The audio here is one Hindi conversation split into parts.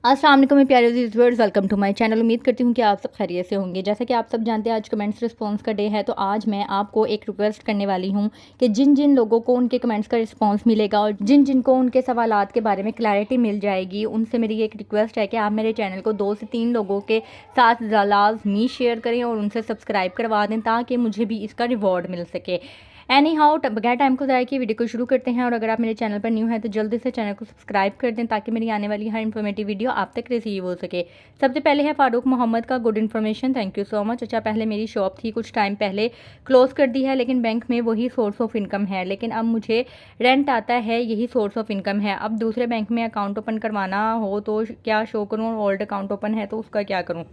अस्सलाम वालेकुम मेरे प्यारे viewers, welcome to my channel. उम्मीद करती हूँ कि आप सब खैरियत से होंगे। जैसा कि आप सब जानते हैं आज कमेंट्स रिस्पांस का डे है, तो आज मैं आपको एक रिक्वेस्ट करने वाली हूँ कि जिन जिन लोगों को उनके कमेंट्स का रिस्पांस मिलेगा और जिन जिन को उनके सवालात के बारे में क्लैरिटी मिल जाएगी, उनसे मेरी एक रिक्वेस्ट है कि आप मेरे चैनल को 2 से 3 लोगों के साथ लाजमी शेयर करें और उनसे सब्सक्राइब करवा दें ताकि मुझे भी इसका रिवॉर्ड मिल सके। एनी हाउ बगैर टाइम को ज़ाया किए वीडियो को शुरू करते हैं। और अगर आप मेरे चैनल पर न्यू हैं तो जल्दी से चैनल को सब्सक्राइब कर दें ताकि मेरी आने वाली हर इन्फॉर्मेटिव वीडियो आप तक रिसीव हो सके। सबसे पहले है फारूक मोहम्मद का good information, thank you so much. अच्छा, पहले मेरी शॉप थी कुछ टाइम पहले क्लोज़ कर दी है, लेकिन बैंक में वही सोर्स ऑफ इनकम है, लेकिन अब मुझे रेंट आता है, यही सोर्स ऑफ इनकम है। अब दूसरे बैंक में अकाउंट ओपन करवाना हो तो क्या शो करूँ, ओल्ड अकाउंट ओपन है तो उसका क्या करूँ।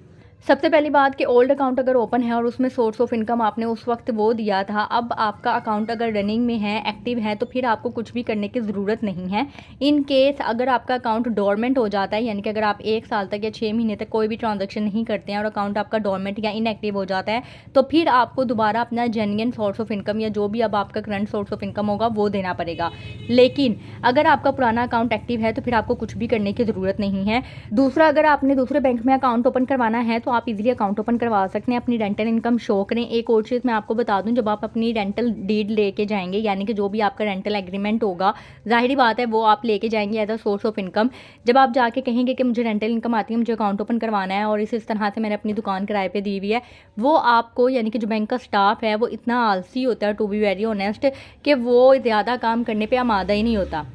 सबसे पहली बात कि ओल्ड अकाउंट अगर ओपन है और उसमें सोर्स ऑफ इनकम आपने उस वक्त वो दिया था, अब आपका अकाउंट अगर रनिंग में है, एक्टिव है, तो फिर आपको कुछ भी करने की ज़रूरत नहीं है। इन केस अगर आपका अकाउंट डोरमेंट हो जाता है, यानी कि अगर आप 1 साल तक या 6 महीने तक कोई भी ट्रांजैक्शन नहीं करते हैं और अकाउंट आपका डोरमेंट या इनएक्टिव हो जाता है, तो फिर आपको दोबारा अपना जेन्युइन सोर्स ऑफ इनकम या जो भी अब आपका करंट सोर्स ऑफ इनकम होगा वो देना पड़ेगा। लेकिन अगर आपका पुराना अकाउंट एक्टिव है तो फिर आपको कुछ भी करने की ज़रूरत नहीं है। दूसरा, अगर आपने दूसरे बैंक में अकाउंट ओपन करवाना है तो आप इजीली अकाउंट ओपन करवा सकते हैं, अपनी रेंटल इनकम शो करें। एक और चीज़ मैं आपको बता दूं, जब आप अपनी रेंटल डीड लेके जाएंगे, यानी कि जो भी आपका रेंटल एग्रीमेंट होगा, जाहिर बात है वो आप लेके जाएंगे as a source of income. जब आप जाके कहेंगे कि मुझे रेंटल इनकम आती है, मुझे अकाउंट ओपन करवाना है और इस तरह से मैंने अपनी दुकान किराए पे दी हुई है, वो आपको, यानी कि जो बैंक का स्टाफ है वो इतना आलसी होता है, टू बी वेरी ऑनेस्ट, कि वो ज़्यादा काम करने पर आमादा ही नहीं होता।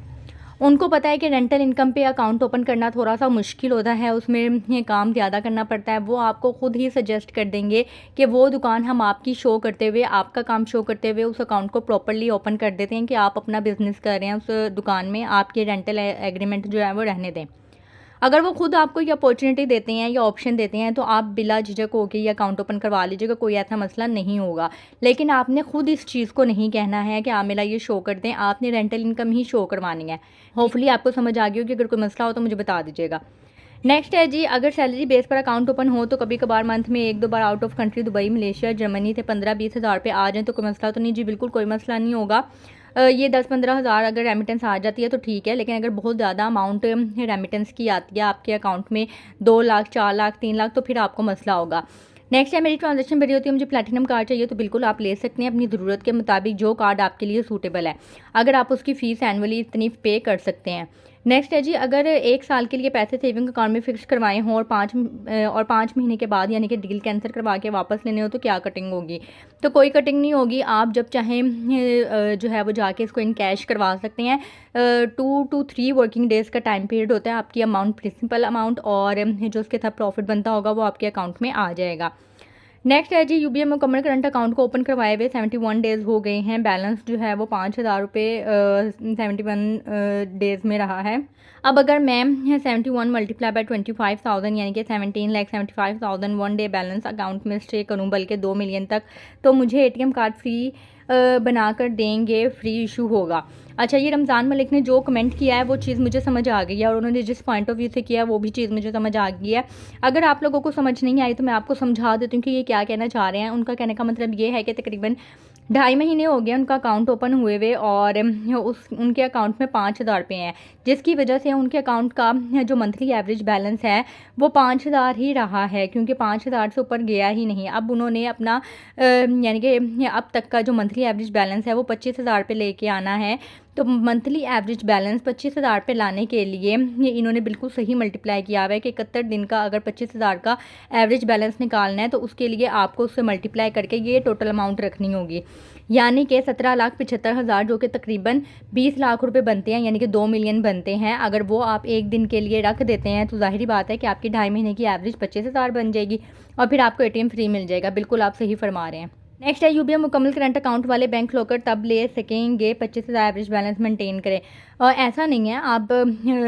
उनको पता है कि रेंटल इनकम पे अकाउंट ओपन करना थोड़ा सा मुश्किल होता है, उसमें ये काम ज़्यादा करना पड़ता है। वो आपको खुद ही सजेस्ट कर देंगे कि वो दुकान हम आपकी शो करते हुए, आपका काम शो करते हुए उस अकाउंट को प्रॉपर्ली ओपन कर देते हैं कि आप अपना बिजनेस कर रहे हैं उस दुकान में, आपके रेंटल एग्रीमेंट जो है वो रहने दें। अगर वो खुद आपको ये अपॉर्चुनिटी देते हैं या ऑप्शन देते हैं तो आप बिला झिझक होकर ये अकाउंट ओपन करवा लीजिएगा, कोई ऐसा मसला नहीं होगा। लेकिन आपने खुद इस चीज़ को नहीं कहना है कि आप मेरा ये शो कर दें, आपने रेंटल इनकम ही शो करवानी है। होपफुली आपको समझ आ गई होगी। अगर कोई मसला हो तो मुझे बता दीजिएगा। नेक्स्ट है जी, अगर सैलरी बेस पर अकाउंट ओपन हो तो कभी कभार मंथ में 1-2 बार out of country Dubai, Malaysia, Germany से 15-20 हज़ार पे आ जाएँ तो कोई मसला तो नहीं जी, बिल्कुल कोई मसला नहीं होगा। ये 10-15 हज़ार अगर रेमिटेंस आ जाती है तो ठीक है, लेकिन अगर बहुत ज़्यादा अमाउंट रेमिटेंस की आती है आपके अकाउंट में, 2 लाख, 4 लाख, 3 लाख, तो फिर आपको मसला होगा। नेक्स्ट है, मेरी ट्रांजैक्शन बड़ी होती है, मुझे प्लैटिनम कार्ड चाहिए, तो बिल्कुल आप ले सकते हैं अपनी ज़रूरत के मुताबिक जो कार्ड आपके लिए सूटेबल है, अगर आप उसकी फ़ीस एनुअली इतनी पे कर सकते हैं। नेक्स्ट है जी, अगर 1 साल के लिए पैसे सेविंग अकाउंट में फिक्स करवाए हों और 5 महीने के बाद यानी कि डील कैंसिल करवा के वापस लेने हो तो क्या कटिंग होगी। तो कोई कटिंग नहीं होगी, आप जब चाहें जो है वो जाके इसको इन कैश करवा सकते हैं। 2 to 3 वर्किंग डेज़ का टाइम पीरियड होता है। आपकी अमाउंट, प्रिंसिपल अमाउंट और जो उसके साथ प्रॉफिट बनता होगा वो आपके अकाउंट में आ जाएगा। नेक्स्ट है जी, यूबीए मुकम्मल करंट अकाउंट को ओपन करवाए हुए 71 डेज़ हो गए हैं, बैलेंस जो है वो 5,000 रुपये 71 डेज़ में रहा है। अब अगर मैं 71 मल्टीप्लाई बाय 25,000 यानी कि 17,75,000 वन डे बैलेंस अकाउंट में स्टे करूं, बल्कि 2 मिलियन तक, तो मुझे एटीएम कार्ड फ्री बनाकर देंगे, फ्री इशू होगा। अच्छा, ये रमज़ान मलिक ने जो कमेंट किया है वो चीज़ मुझे समझ आ गई है और उन्होंने जिस पॉइंट ऑफ व्यू से किया है वो भी चीज़ मुझे समझ आ गई है। अगर आप लोगों को समझ नहीं आई तो मैं आपको समझा देती हूँ कि ये क्या कहना चाह रहे हैं। उनका कहने का मतलब ये है कि तकरीबन 2.5 महीने हो गए उनका अकाउंट ओपन हुए हुए और उनके अकाउंट में 5,000 रुपये हैं, जिसकी वजह से उनके अकाउंट का जो मंथली एवरेज बैलेंस है वो 5,000 ही रहा है, क्योंकि 5,000 से ऊपर गया ही नहीं। अब उन्होंने अपना यानी कि अब तक का जो मंथली एवरेज बैलेंस है वो 25,000 पे लेके आना है। तो मंथली एवरेज बैलेंस 25,000 पे लाने के लिए ये इन्होंने बिल्कुल सही मल्टीप्लाई किया हुआ है कि 71 दिन का अगर 25,000 का एवरेज बैलेंस निकालना है तो उसके लिए आपको उससे मल्टीप्लाई करके ये टोटल अमाउंट रखनी होगी, यानी कि 17,75,000 जो कि तकरीबन 20 लाख रुपए बनते हैं, यानी कि 2 मिलियन बनते हैं। अगर वो आप एक दिन के लिए रख देते हैं तो जाहिर बात है कि आपकी 2.5 महीने की एवरेज 25,000 बन जाएगी और फिर आपको एटीएम फ्री मिल जाएगा। बिल्कुल आप सही फरमा रहे हैं। नेक्स्ट है, यूबीए मुकम्मल करंट अकाउंट वाले बैंक लॉकर तब ले सकेंगे 25,000 एवरेज बैलेंस मेंटेन करें। और ऐसा नहीं है, आप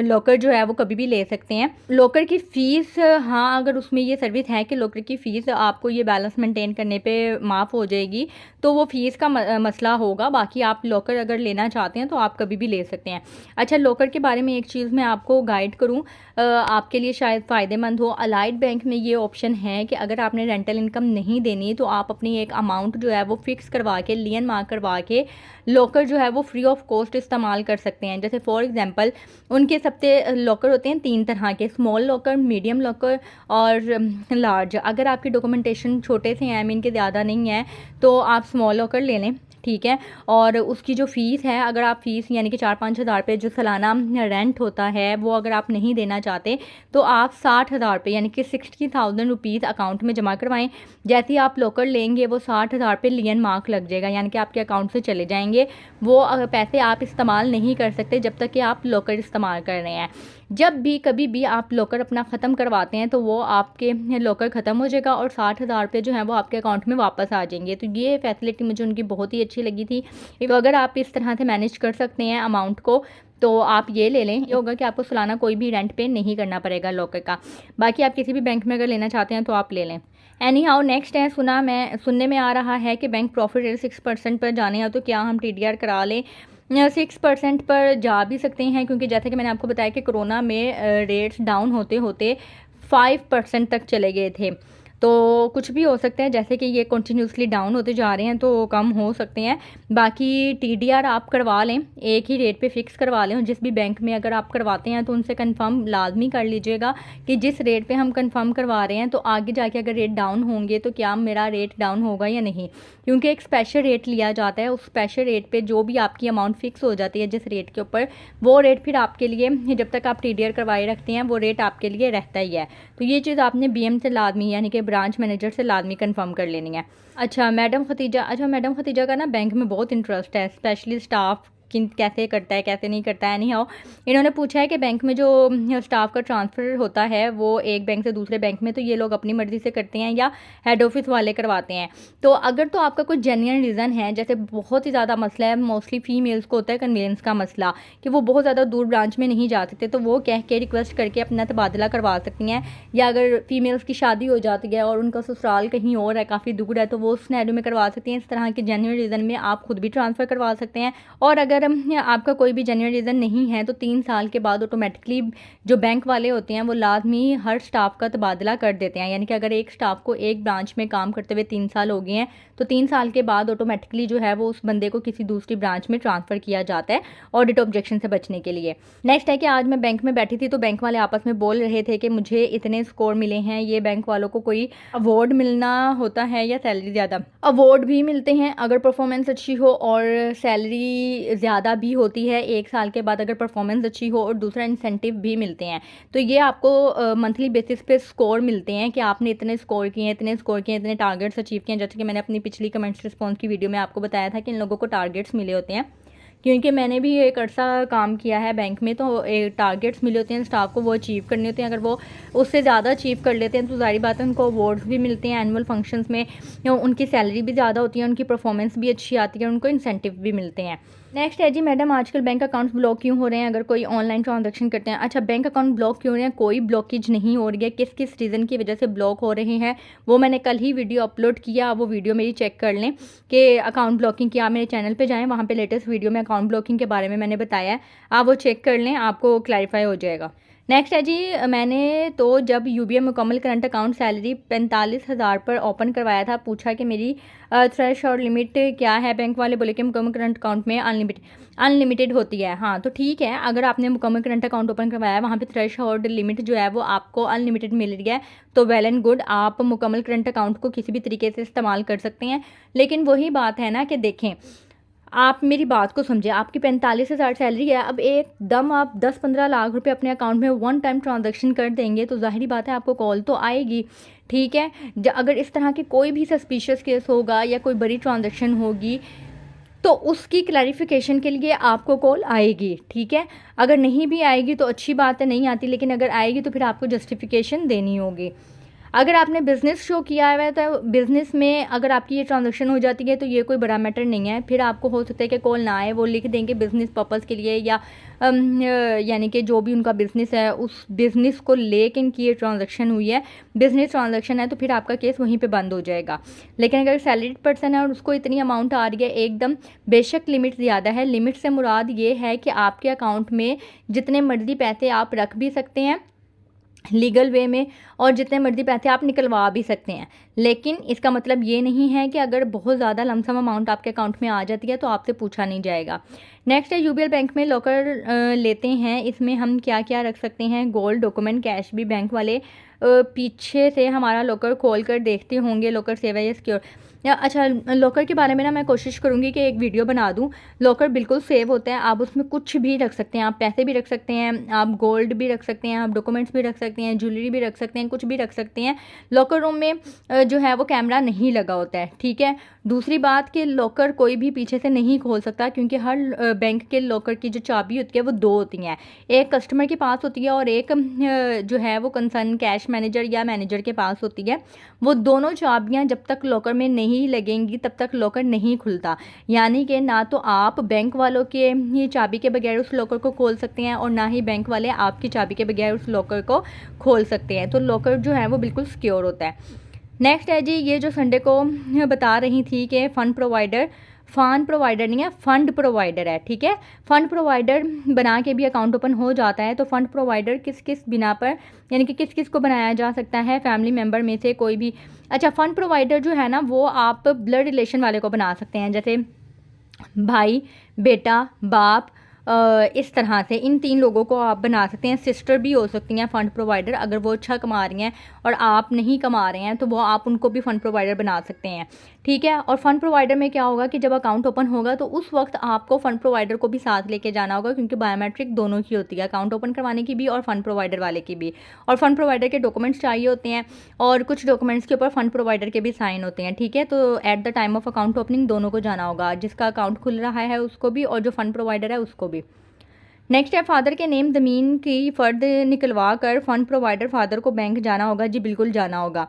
लॉकर जो है वो कभी भी ले सकते हैं। लॉकर की फ़ीस, हाँ, अगर उसमें ये सर्विस है कि लॉकर की फ़ीस आपको ये बैलेंस मेंटेन करने पे माफ़ हो जाएगी तो वो फ़ीस का मसला होगा। बाकी आप लॉकर अगर लेना चाहते हैं तो आप कभी भी ले सकते हैं। अच्छा, लॉकर के बारे में एक चीज़ मैं आपको गाइड करूँ, आपके लिए शायद फ़ायदेमंद हो। अलाइड बैंक में ये ऑप्शन है कि अगर आपने रेंटल इनकम नहीं देनी तो आप अपनी एक अमाउंट अमाउंट जो है वो फिक्स करवा के, लियन मार्क करवा के लॉकर जो है वो फ्री ऑफ कॉस्ट इस्तेमाल कर सकते हैं। जैसे फॉर एग्जांपल उनके सबसे लॉकर होते हैं 3 तरह के, स्मॉल लॉकर, मीडियम लॉकर और लार्ज। अगर आपकी डॉक्यूमेंटेशन छोटे से हैं, आई मीन के ज़्यादा नहीं है, तो आप स्मॉल लॉकर ले लें, ठीक है। और उसकी जो फ़ीस है, अगर आप फ़ीस यानी कि 4-5 हज़ार रुपये जो सालाना रेंट होता है वो अगर आप नहीं देना चाहते तो आप 60,000 रुपये यानी कि 60,000 रुपीज़ अकाउंट में जमा करवाएं। जैसे ही आप लॉकर लेंगे वो 60,000 रुपये लियन मार्क लग जाएगा, यानी कि आपके अकाउंट से चले जाएंगे। वो पैसे आप इस्तेमाल नहीं कर सकते जब तक कि आप लॉकर इस्तेमाल कर रहे हैं। जब भी कभी भी आप लॉकर अपना ख़त्म करवाते हैं तो वो आपके लॉकर ख़त्म हो जाएगा और 60,000 रुपये जो है वो आपके अकाउंट में वापस आ जाएंगे। तो ये फैसिलिटी मुझे उनकी बहुत ही अच्छी लगी थी। तो अगर आप इस तरह से मैनेज कर सकते हैं अमाउंट को तो आप ये ले लें। ये होगा कि आपको सालाना कोई भी रेंट पे नहीं करना पड़ेगा लॉकर का। बाकी आप किसी भी बैंक में अगर लेना चाहते हैं तो आप ले लें। एनी हाउ नेक्स्ट है, सुनने में आ रहा है कि बैंक प्रॉफिट रेट 6% पर जाने हैं, तो क्या हम TDR करा लें। 6% पर जा भी सकते हैं, क्योंकि जैसे कि मैंने आपको बताया कि कोरोना में रेट्स डाउन होते होते 5% तक चले गए थे। तो कुछ भी हो सकता है, जैसे कि ये कंटिन्यूसली डाउन होते जा रहे हैं तो कम हो सकते हैं। बाकी TDR आप करवा लें, एक ही रेट पे फिक्स करवा लें। और जिस भी बैंक में अगर आप करवाते हैं तो उनसे कंफर्म लाजमी कर लीजिएगा कि जिस रेट पे हम कंफर्म करवा रहे हैं तो आगे जाके अगर रेट डाउन होंगे तो क्या मेरा रेट डाउन होगा या नहीं, क्योंकि एक स्पेशल रेट लिया जाता है। उस स्पेशल रेट पे जो भी आपकी अमाउंट फिक्स हो जाती है जिस रेट के ऊपर, वो रेट फिर आपके लिए जब तक आप TDR करवाए रखते हैं वो रेट आपके लिए रहता ही है। तो ये चीज़ आपने BM से लाजमी यानी कि ब्रांच मैनेजर से लाजमी कंफर्म कर लेनी है। अच्छा मैडम खतीजा का ना बैंक में बहुत इंटरेस्ट है, स्पेशली स्टाफ किन कैसे करता है कैसे नहीं करता है। नहीं हो, इन्होंने पूछा है कि बैंक में जो स्टाफ का ट्रांसफ़र होता है वो एक बैंक से दूसरे बैंक में तो ये लोग अपनी मर्ज़ी से करते हैं या हेड ऑफिस वाले करवाते हैं। तो अगर तो आपका कोई जेन्युइन रीज़न है, जैसे बहुत ही ज़्यादा मसला है, मोस्टली फ़ीमेल्स को होता है कन्वीनियंस का मसला कि वो बहुत ज़्यादा दूर ब्रांच में नहीं जा सकते, तो वो कह के रिक्वेस्ट करके अपना तबादला करवा सकती हैं। या अगर फ़ीमेल्स की शादी हो जाती है और उनका ससुराल कहीं और है, काफ़ी दूर है, तो वो उस सिनेरियो में करवा सकती हैं। इस तरह के जेन्युइन रीज़न में आप खुद भी ट्रांसफ़र करवा सकते हैं। और अगर आपका कोई भी जेन्युइन रीज़न नहीं है तो 3 साल के बाद ऑटोमेटिकली जो बैंक वाले होते हैं वो लाजमी हर स्टाफ का तबादला कर देते हैं। यानी कि अगर एक स्टाफ को एक ब्रांच में काम करते हुए 3 साल हो गए हैं तो 3 साल के बाद ऑटोमेटिकली जो है वो उस बंदे को किसी दूसरी ब्रांच में ट्रांसफ़र किया जाता है, ऑडिट ऑब्जेक्शन से बचने के लिए। नेक्स्ट है कि आज मैं बैंक में बैठी थी तो बैंक वाले आपस में बोल रहे थे कि मुझे इतने स्कोर मिले हैं। ये बैंक वालों को कोई अवार्ड मिलना होता है या सैलरी ज़्यादा? अवार्ड भी मिलते हैं अगर परफॉर्मेंस अच्छी हो, और सैलरी ज़्यादा भी होती है 1 साल के बाद अगर परफॉर्मेंस अच्छी हो, और दूसरा इंसेंटिव भी मिलते हैं। तो ये आपको मंथली बेसिस पे स्कोर मिलते हैं कि आपने इतने स्कोर किए, इतने टारगेट्स अचीव किए हैं। जैसे कि मैंने अपनी पिछली कमेंट्स रिस्पॉन्स की वीडियो में आपको बताया था कि इन लोगों को टारगेट्स मिले होते हैं, क्योंकि मैंने भी एक अर्सा काम किया है बैंक में, तो टारगेट्स मिले होते हैं स्टाफ को, वो अचीव करने होते हैं। अगर वो उससे ज़्यादा अचीव कर लेते हैं तो जाहिर बात है उनको अवार्ड्स भी मिलते हैं एनुअल फंक्शंस में, उनकी सैलरी भी ज़्यादा होती है, उनकी परफॉर्मेंस भी अच्छी आती है, उनको इंसेंटिव भी मिलते हैं। नेक्स्ट है जी मैडम, आजकल बैंक अकाउंट्स ब्लॉक क्यों हो रहे हैं अगर कोई ऑनलाइन ट्रांजैक्शन करते हैं? अच्छा, बैंक अकाउंट ब्लॉक क्यों हो रहे हैं? कोई ब्लॉकेज नहीं हो रही है। किस किस रीज़न की वजह से ब्लॉक हो रहे हैं वो मैंने कल ही वीडियो अपलोड किया, आप वो वीडियो मेरी चेक कर लें कि अकाउंट ब्लॉकिंग की। आप मेरे चैनल पे जाएँ, वहाँ पे लेटेस्ट वीडियो में अकाउंट ब्लॉकिंग के बारे में मैंने बताया है, आप वो चेक कर लें, आपको क्लैरिफाई हो जाएगा। नेक्स्ट है जी, मैंने तो जब UBM मुकम्मल करंट अकाउंट सैलरी 45,000 पर ओपन करवाया था, पूछा कि मेरी थ्रेश और लिमिट क्या है। बैंक वाले बोले कि मुकम्मल करंट अकाउंट में अनलिमिटेड होती है। हाँ तो ठीक है, अगर आपने मुकम्मल करंट अकाउंट ओपन करवाया है वहाँ पे थ्रेश होल्ड लिमिट जो है वो आपको अनलिमिटेड मिल रही है तो वेल एंड गुड, आप मुकम्मल करंट अकाउंट को किसी भी तरीके से इस्तेमाल कर सकते हैं। लेकिन वही बात है ना कि देखें, आप मेरी बात को समझे, आपकी 45,000 सैलरी है, अब एकदम आप 10-15 लाख रुपए अपने अकाउंट में वन टाइम ट्रांजैक्शन कर देंगे तो जाहिर बात है आपको कॉल तो आएगी, ठीक है। अगर इस तरह के कोई भी सस्पिशियस केस होगा या कोई बड़ी ट्रांजैक्शन होगी तो उसकी क्लैरिफिकेशन के लिए आपको कॉल आएगी, ठीक है। अगर नहीं भी आएगी तो अच्छी बात है, नहीं आती, लेकिन अगर आएगी तो फिर आपको जस्टिफिकेशन देनी होगी। अगर आपने बिज़नेस शो किया हुआ है तो बिज़नेस में अगर आपकी ये ट्रांजैक्शन हो जाती है तो ये कोई बड़ा मैटर नहीं है। फिर आपको हो सकता है कि कॉल ना आए, वो लिख देंगे बिज़नेस पर्पज़ के लिए, या यानी कि जो भी उनका बिज़नेस है उस बिज़नेस को लेकर इनकी ये ट्रांजैक्शन हुई है, बिज़नेस ट्रांजैक्शन है, तो फिर आपका केस वहीं पे बंद हो जाएगा। लेकिन अगर सैलरीड पर्सन है और उसको इतनी अमाउंट आ रही है एकदम, बेशक लिमिट ज़्यादा है, लिमिट से मुराद ये है कि आपके अकाउंट में जितने मर्जी पैसे आप रख भी सकते हैं लीगल वे में, और जितने मर्जी पैसे आप निकलवा भी सकते हैं। लेकिन इसका मतलब ये नहीं है कि अगर बहुत ज़्यादा लमसम अमाउंट आपके अकाउंट में आ जाती है तो आपसे पूछा नहीं जाएगा। नेक्स्ट है यूबीएल बैंक में लॉकर लेते हैं। इसमें हम क्या क्या रख सकते हैं, गोल्ड, डॉक्यूमेंट, कैश भी। बैंक वाले पीछे से हमारा लॉकर खोल कर देखते होंगे लॉकर सेव है या सिक्योर। अच्छा, लॉकर के बारे में ना मैं कोशिश करूँगी कि एक वीडियो बना दूँ। लॉकर बिल्कुल सेव होता है, आप उसमें कुछ भी रख सकते हैं, आप पैसे भी रख सकते हैं, आप गोल्ड भी रख सकते हैं, आप डॉक्यूमेंट्स भी रख सकते हैं, ज्वेलरी भी रख सकते हैं, कुछ भी रख सकते हैं। लॉकर रूम में जो है वो कैमरा नहीं लगा होता है, ठीक है। दूसरी बात कि लॉकर कोई भी पीछे से नहीं खोल सकता, क्योंकि हर बैंक के लॉकर की जो चाबी होती है वो दो होती हैं, एक कस्टमर के पास होती है और एक जो है वो कंसर्न कैश मैनेजर या मैनेजर के पास होती है। वो दोनों चाबियां जब तक लॉकर में नहीं लगेंगी तब तक लॉकर नहीं खुलता। यानी कि ना तो आप बैंक वालों के ये चाबी के बगैर उस लॉकर को खोल सकते हैं और ना ही बैंक वाले आपकी चाबी के बगैर उस लॉकर को खोल सकते हैं। तो लॉकर जो है वो बिल्कुल सिक्योर होता है। नेक्स्ट है जी, ये जो संडे को बता रही थी कि फ़ंड प्रोवाइडर नहीं है, फ़ंड प्रोवाइडर है, ठीक है। फ़ंड प्रोवाइडर बना के भी अकाउंट ओपन हो जाता है। तो फ़ंड प्रोवाइडर किस किस बिना पर, यानी कि किस किस को बनाया जा सकता है, फैमिली मेम्बर में से कोई भी। अच्छा, फ़ंड प्रोवाइडर जो है ना वो आप ब्लड रिलेशन वाले को बना सकते हैं, जैसे भाई, बेटा, बाप, इस तरह से इन 3 लोगों को आप बना सकते हैं। सिस्टर भी हो सकती हैं फ़ंड प्रोवाइडर, अगर वो अच्छा कमा रही हैं और आप नहीं कमा रहे हैं तो वो आप उनको भी फ़ंड प्रोवाइडर बना सकते हैं, ठीक है। और फ़ंड प्रोवाइडर में क्या होगा कि जब अकाउंट ओपन होगा तो उस वक्त आपको फ़ंड प्रोवाइडर को भी साथ लेके जाना होगा, क्योंकि बायोमेट्रिक दोनों की होती है, अकाउंट ओपन करवाने की भी और फ़ंड प्रोवाइडर वाले की भी। और फ़ंड प्रोवाइडर के डॉक्यूमेंट्स चाहिए होते हैं और कुछ डॉक्यूमेंट्स के ऊपर फ़ंड प्रोवाइडर के भी साइन होते हैं, ठीक है। तो at the time of account opening दोनों को जाना होगा, जिसका अकाउंट खुल रहा है उसको भी और जो फ़ंड प्रोवाइडर है उसको भी। नेक्स्ट है, फादर के नेम ज़मीन की फ़र्द निकलवा कर फ़ंड प्रोवाइडर फादर को बैंक जाना होगा। जी बिल्कुल जाना होगा।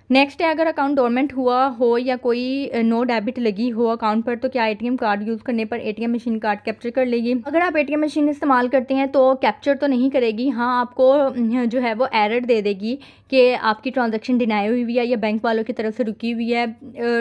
नेक्स्ट है, अगर अकाउंट डोरमेंट हुआ हो या कोई नो डेबिट लगी हो अकाउंट पर तो क्या एटीएम कार्ड यूज़ करने पर एटीएम मशीन कार्ड कैप्चर कर लेगी? अगर आप एटीएम मशीन इस्तेमाल करते हैं तो कैप्चर तो नहीं करेगी, हाँ आपको जो है वो एरर दे देगी कि आपकी ट्रांजैक्शन डिनाई हुई है या बैंक वालों की तरफ से रुकी हुई है।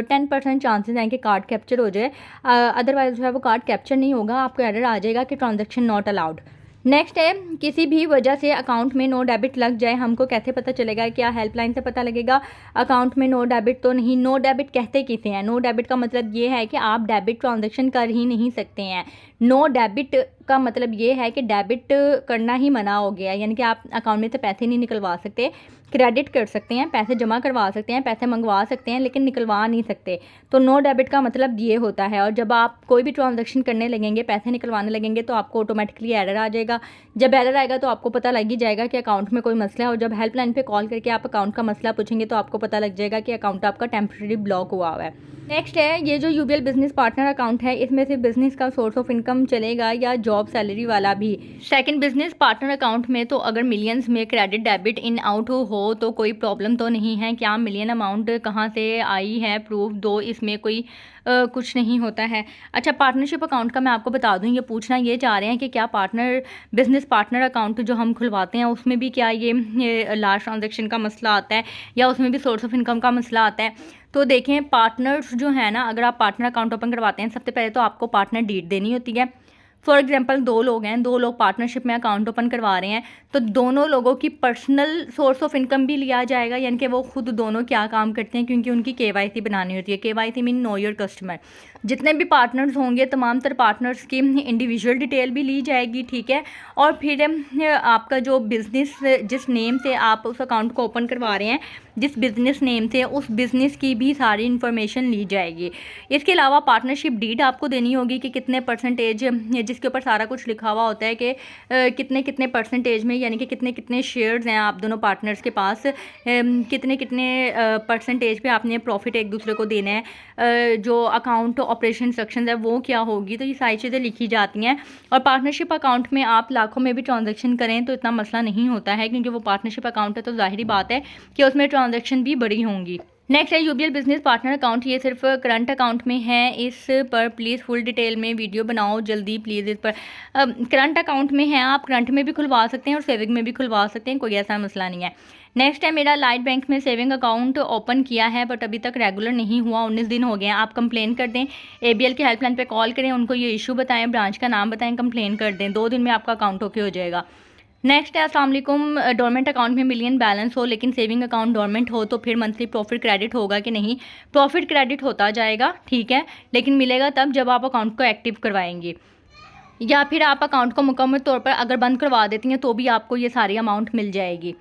10% चांसेस हैं कि कार्ड कैप्चर हो जाए, अदरवाइज जो है वो कार्ड कैप्चर नहीं होगा, आपको एरर आ जाएगा कि ट्रांजैक्शन नॉट अलाउड। नेक्स्ट है, किसी भी वजह से अकाउंट में नो डेबिट लग जाए, हमको कैसे पता चलेगा? क्या हेल्पलाइन से पता लगेगा? अकाउंट में नो डेबिट तो नहीं। नो डेबिट कहते किसे हैं? नो डेबिट का मतलब ये है कि आप डेबिट ट्रांजैक्शन कर ही नहीं सकते हैं। नो डेबिट का मतलब ये है कि डेबिट करना ही मना हो गया, यानी कि आप अकाउंट में से पैसे नहीं निकलवा सकते। क्रेडिट कर सकते हैं, पैसे जमा करवा सकते हैं, पैसे मंगवा सकते हैं, लेकिन निकलवा नहीं सकते। तो नो डेबिट का मतलब ये होता है। और जब आप कोई भी ट्रांजैक्शन करने लगेंगे, पैसे निकलवाने लगेंगे तो आपको ऑटोमेटिकली एरर आ जाएगा। जब एरर आएगा तो आपको पता लग ही जाएगा कि अकाउंट में कोई मसला है, और जब हेल्पलाइन पे कॉल करके आप अकाउंट का मसला पूछेंगे तो आपको पता लग जाएगा कि अकाउंट आपका टेम्प्रेरी ब्लॉक हुआ है। नेक्स्ट है, ये जो यूबीएल बिजनेस पार्टनर अकाउंट है इसमें सिर्फ बिजनेस का सोर्स ऑफ इनकम चलेगा या जॉब सैलरी वाला भी? सेकंड, बिजनेस पार्टनर अकाउंट में तो अगर मिलियंस में क्रेडिट डेबिट इन आउट हो तो कोई प्रॉब्लम तो नहीं है। क्या मिलियन अमाउंट कहाँ से आई है, प्रूफ दो, इसमें कोई कुछ नहीं होता है। अच्छा, पार्टनरशिप अकाउंट का मैं आपको बता दूं, ये पूछना ये चाह रहे हैं कि क्या बिजनेस पार्टनर अकाउंट जो हम खुलवाते हैं उसमें भी क्या ये लार्ज ट्रांजैक्शन का मसला आता है या उसमें भी सोर्स ऑफ इनकम का मसला आता है? तो देखें, पार्टनर्स जो है ना, अगर आप पार्टनर अकाउंट ओपन करवाते हैं सबसे पहले तो आपको पार्टनर डीड देनी होती है। फॉर एग्जांपल 2 लोग हैं, 2 लोग पार्टनरशिप में अकाउंट ओपन करवा रहे हैं, तो दोनों लोगों की पर्सनल सोर्स ऑफ इनकम भी लिया जाएगा, यानी कि वो खुद दोनों क्या काम करते हैं, क्योंकि उनकी केवाईसी बनानी होती है। KYC mean know your customer. जितने भी पार्टनर्स होंगे तमाम तर पार्टनर्स की इंडिविजुअल डिटेल भी ली जाएगी, ठीक है। और फिर आपका जो बिज़नेस, जिस नेम से आप उस अकाउंट को ओपन करवा रहे हैं, जिस बिज़नेस नेम से, उस बिज़नेस की भी सारी इन्फॉर्मेशन ली जाएगी। इसके अलावा पार्टनरशिप डीड आपको देनी होगी कि कितने परसेंटेज, जिसके ऊपर सारा कुछ लिखा हुआ होता है कि कितने कितने परसेंटेज में, यानी कि कितने कितने शेयर्स हैं आप दोनों पार्टनर्स के पास, कितने कितने परसेंटेज पे आपने प्रॉफिट एक दूसरे को देना है, जो अकाउंट ऑपरेशन इंस्ट्रक्शंस है वो क्या होगी। तो ये सारी चीज़ें लिखी जाती हैं। और पार्टनरशिप अकाउंट में आप लाखों में भी ट्रांजैक्शन करें तो इतना मसला नहीं होता है, क्योंकि वो पार्टनरशिप अकाउंट है तो जाहिर बात है कि उसमें ट्रांजैक्शन भी बड़ी होंगी। नेक्स्ट है यूबीएल बिजनेस पार्टनर अकाउंट, ये सिर्फ करंट अकाउंट में है। इस पर प्लीज़ फुल डिटेल में वीडियो बनाओ जल्दी प्लीज़। इस पर करंट अकाउंट में है, आप करंट में भी खुलवा सकते हैं और सेविंग में भी खुलवा सकते हैं, कोई ऐसा मसला नहीं है। नेक्स्ट है, मेरा लाइट बैंक में सेविंग अकाउंट ओपन किया है बट अभी तक रेगुलर नहीं हुआ, 19 दिन हो गए हैं। आप कंप्लेन कर दें, एबीएल की हेल्पलाइन पे कॉल करें, उनको ये इशू बताएं, ब्रांच का नाम बताएं, कंप्लेन कर दें, 2 दिन में आपका अकाउंट ओके हो जाएगा। नेक्स्ट है अस्सलाम वालेकुम, डोरमेंट अकाउंट में मिलियन बैलेंस हो लेकिन सेविंग अकाउंट डोरमेंट हो तो फिर मंथली प्रॉफिट क्रेडिट होगा कि नहीं? प्रॉफिट क्रेडिट होता जाएगा, ठीक है, लेकिन मिलेगा तब जब आप अकाउंट को एक्टिव करवाएंगे, या फिर आप अकाउंट को मुकम्मल तौर पर अगर बंद करवा देती हैं तो भी आपको ये सारी अमाउंट मिल जाएगी।